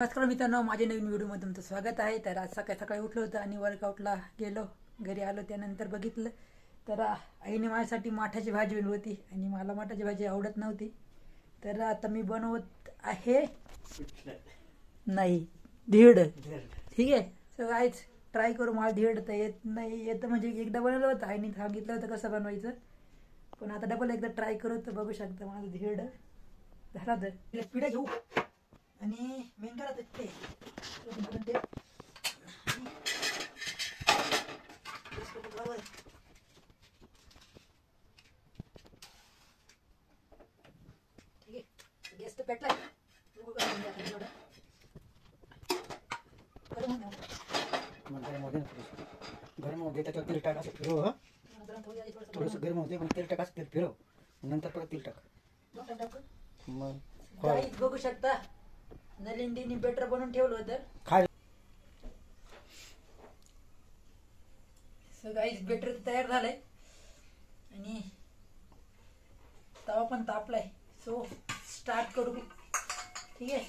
नमस्कार मित्रांनो, माझ्या नवीन व्हिडिओमध्ये तुमचं स्वागत आहे. तर आज सकाळी सकाळी उठलो होतं आणि वर्कआउटला गेलो. घरी आलो त्यानंतर बघितलं तर आईने माझ्यासाठी माठाची भाजी बनवली होती आणि मला माठाची भाजी आवडत नव्हती. तर आता मी बनवत आहे नाही धीड. ठीक आहे, सो गाईज ट्राय करू. मला धीड तर येत नाही. येतं म्हणजे एकदा बनवलं होतं, आईने सांगितलं होतं कसं बनवायचं, पण आता डबल एकदा ट्राय करू. तर बघू शकता माझं धीड झाला. तर पिढ्या घेऊ आणि मेन करा ते ठीक आहे. गॅस तर पेटला गरम होते त्याच्यावर तेल टाक, असं फिरव. थोडंसं गरम होते पण तेल टाक, असं तेल फिरव, नंतर परत तेल टाक. मग गाईस बघू शकता, नलिंदीने बेटर बनवून ठेवलं होतं. खाय. सो गाईस बेटर तयार झालंय आणि तवा पण तापलाय. सो स्टार्ट करू. ठीक आहे.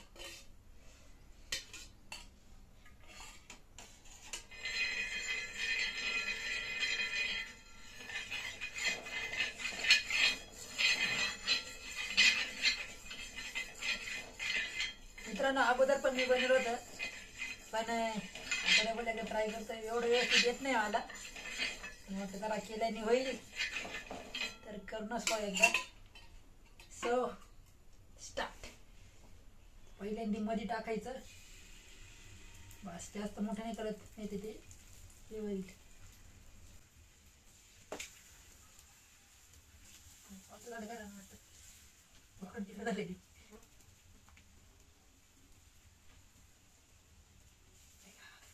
मित्रांनो, अगोदर पण मी बनवलं होतं, पण आता बोलायला ट्राय करतोय. एवढं व्यवस्थित येत नाही मला, मग त्याला केल्याने होईल. तर करूनच पाहू एकदा. So start. पहिल्यांदा मध्ये टाकायचं, बस. जास्त मोठं नाही करत, नाही ते होईल.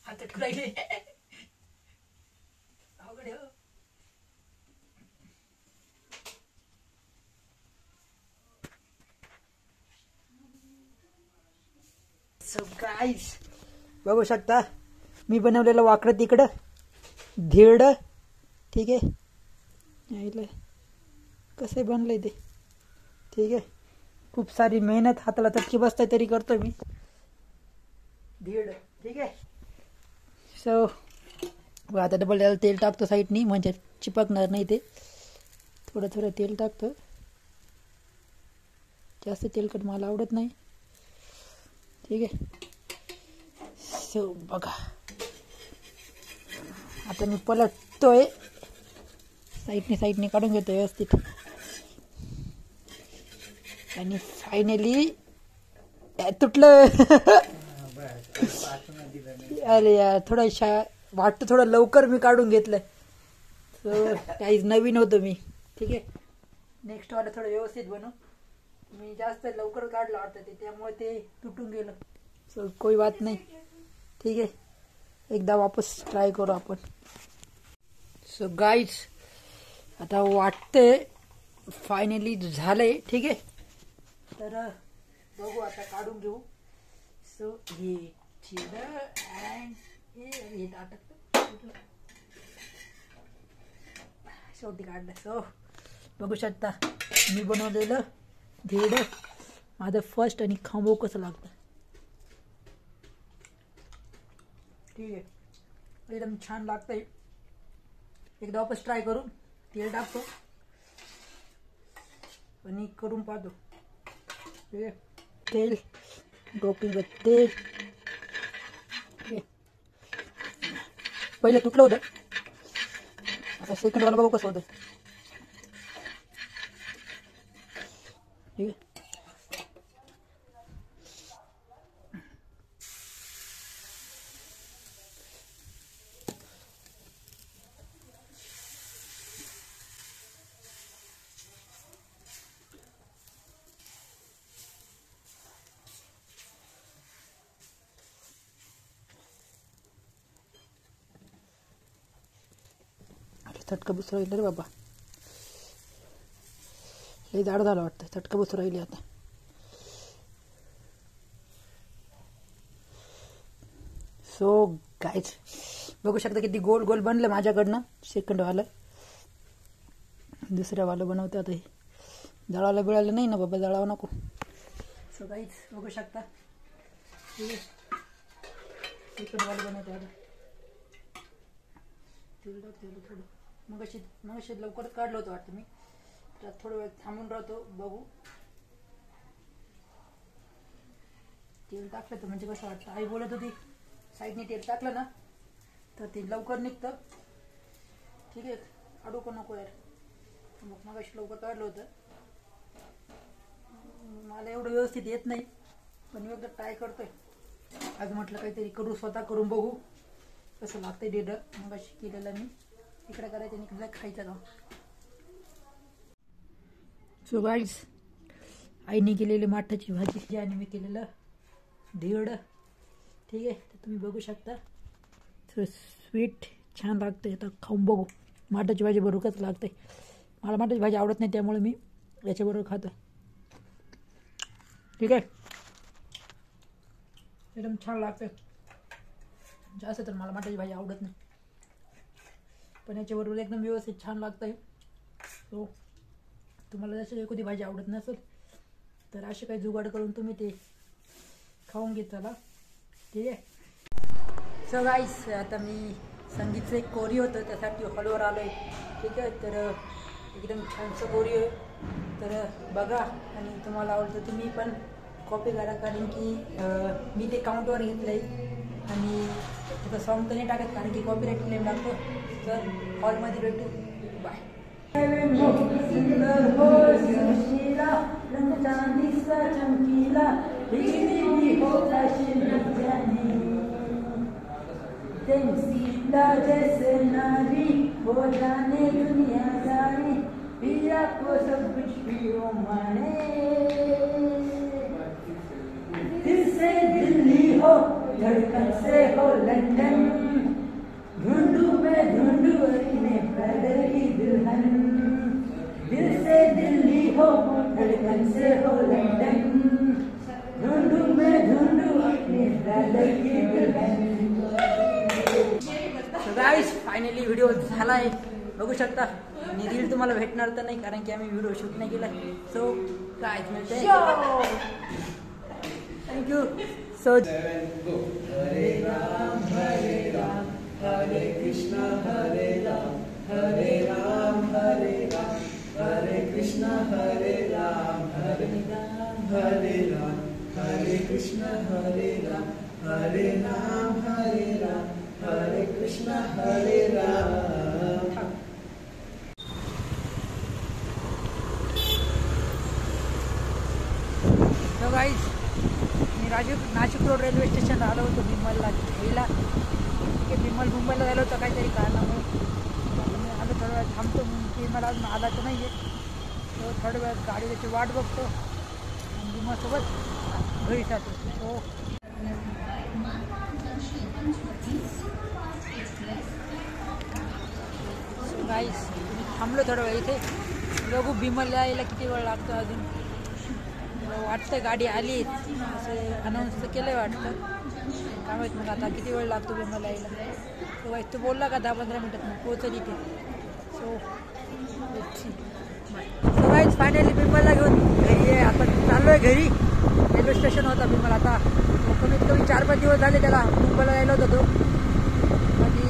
हातात राहिले अवघड हो. सो गाईस बघू शकता, मी बनवलेलं वाकडं तिकडं धीड. ठीक आहे, कसं बनलंय ते. ठीक आहे, खूप सारी मेहनत, हाताला चटकी बसताय तरी करतोय मी धीड. ठीक आहे. सो आता डबल त्याला तेल टाकतो साईडनी, म्हणजे चिपकणार नाही ते. थोडं थोडं तेल टाकतो, जास्त तेलकट मला आवडत नाही. ठीक आहे. सो बघा, आता मी पलटतोय, साईडने काढून घेतोय व्यवस्थित. आणि फायनली तुटलं. अरे यार, थोडं वाटतं थोडं लवकर मी काढून घेतलं. सो काहीच नवीन होतं मी. ठीक आहे, नेक्स्ट वाला थोडं व्यवस्थित बनव. मी जास्त लवकर काढलं वाटतं ते, त्यामुळे ते तुटून गेलं. सो कोई बात नाही. ठीक आहे, एकदा वापस ट्राय करू आपण. सो गाईज आता वाटतंय फायनली झालंय. ठीक आहे, तर बघू आता काढून घेऊ. सो हे शेवटी काढलं. सो बघू शकता, मी बनवलेलं धीड माझं फर्स्ट, आणि खांबो कसं लागतं. ठीक आहे, एकदम छान लागतंय. एकदा वापस ट्राय करून तेल टाकतो आणि करून पाहतो. ठीक आहे, तेल डोक्याचं तेल. पहिले तुटलं होतं, आता सेकंड वाला बघू कसं होतं. ठीक आहे, चटकं बसू राहिलं रे बाबा. लई जाड झालं वाटतं, चटकं बसू राहिली आता. सो गाईज बघू शकता किती गोल गोल बनलं माझ्याकडनं. सेकंड वालं, दुसऱ्या वालं बनवते आता. हे जळायला बिळायला नाही ना बाबा, जळावं नको. सो गाईज बघू शकता, ठीक आहे. चिकनवाली बनवते आता. तेल टाकते थोडं. मगाशी लवकरच काढलं होतं वाटतं मी. तर थोडं वेळ थांबून राहतो, बघू. तेल टाकलं तर म्हणजे कसं वाटतं, आई बोलत होती साईडने तेल टाकलं ना तर ते लवकर निघतं. ठीक आहे, अडू नको यार. मग मगाशी लवकर काढलं होतं. मला एवढं व्यवस्थित येत नाही, पण मी एकदा ट्राय करतोय. आज म्हटलं काहीतरी करू, स्वतः करून बघू कसं लागतंय. डेडं मगाशी केलेलं मी इकडे करायचं आणि इकडे खायचं काम. सो गाईज, आईने केलेली माठाची भाजी आणि मी केलेलं ढेड. ठीक आहे, तर तुम्ही बघू शकता. सो स्वीट छान लागते. आता खाऊन बघू. माठाची भाजी बरोबरच लागते. मला माठाची भाजी आवडत नाही, त्यामुळे मी याच्याबरोबर खातो. ठीक आहे, एकदम छान लागते. जास्त तर मला माठाची भाजी आवडत नाही, पण याच्याबरोबर एकदम व्यवस्थित छान लागतंय. सो तुम्हाला जशी एखादी भाजी आवडत नसेल तर असे काही जुगाड करून तुम्ही ते खाऊन घेत चला. ठीक आहे. सो गाईस, आता मी संगीतचं एक कोरी होतं त्यासाठी हॉलवर आलो आहे. ठीक आहे, तर एकदम छानसं कोरी आहे. तर बघा आणि तुम्हाला आवडतं तुम्ही पण कॉपी करा, कारण की मी ते काउंटवर घेतलं आहे आणि त्याचं सॉन्ग तर नाही टाकत कारण की कॉपीराईट क्लेम लागतो. तर हॉलमध्ये भेटू. बाय. सुंदर हो सुशीला, रंग चांदीचा चमकीला, बिजली हो सीता जैसे नारी, हो जाने दुनिया सारी, पिया को सब कुछ पियो माने. दिल से दिल्ली हो, धड़कन से हो लंदन, ढूंढू मैं ढूंढू अपने ब्रदर की दुल्हन. दिल से दिल्ली हो, धड़कन से हो लंदन, ढूंढू मैं ढूंढू अपने ब्रदर की दुल्हन. गाईस, फायनली व्हिडिओ झाला आहे, बघू शकता. आणि रील तुम्हाला भेटणार तर नाही कारण की आम्ही व्हिडिओ शूट नाही केला. सो गाईस, मिळते. थँक्यू. सो हरे राम हरे कृष्ण हरे राम हरे राम हरे कृष्ण हरे राम हरे कृष्ण हरे राम हरे कृष्ण हरे राम. So guys, मी नाशिक रोड रेल्वे स्टेशनला आलो होतो बिमलला घ्यायला. बिमल मुंबईला झालं होतं काहीतरी कारणामुळे. मी आलो थोडा वेळ थांबतो, बिमल अजून आला तर नाही आहे. तो थोड्या वेळात गाडी त्याची वाट बघतो आणि बिमलसोबत घरी जातो. सो गाईस, थांबलो थोडा वेळ इथे. बघू बिमल यायला किती वेळ लागतो अजून. वाटतं गाडी आली असं अनाऊन्स तर केलं आहे वाटतं. काय माहीत मग आता किती वेळ लागतो बिमल यायला. तो वाईस तो बोलला का 10-15 मिनटात मग पोहोचेल इथे. सो गाईस, फायनली बिमलला घेऊन घरी आहे. आता चाललो आहे घरी. रेल्वे स्टेशन होता बिमल. आता कमीत कमी 4-5 दिवस झाले त्याला मुंबईला यायला होता तो. आणि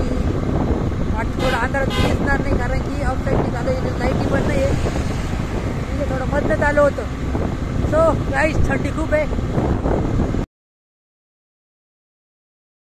वाट थोडं अंधारात दिसणार नाही कारण की आउटसाईडने चालू लाईटी पण नाही आहे. तिथे थोडं मधनं चालू होतं. सो गाईस, थंडी खूप आहे.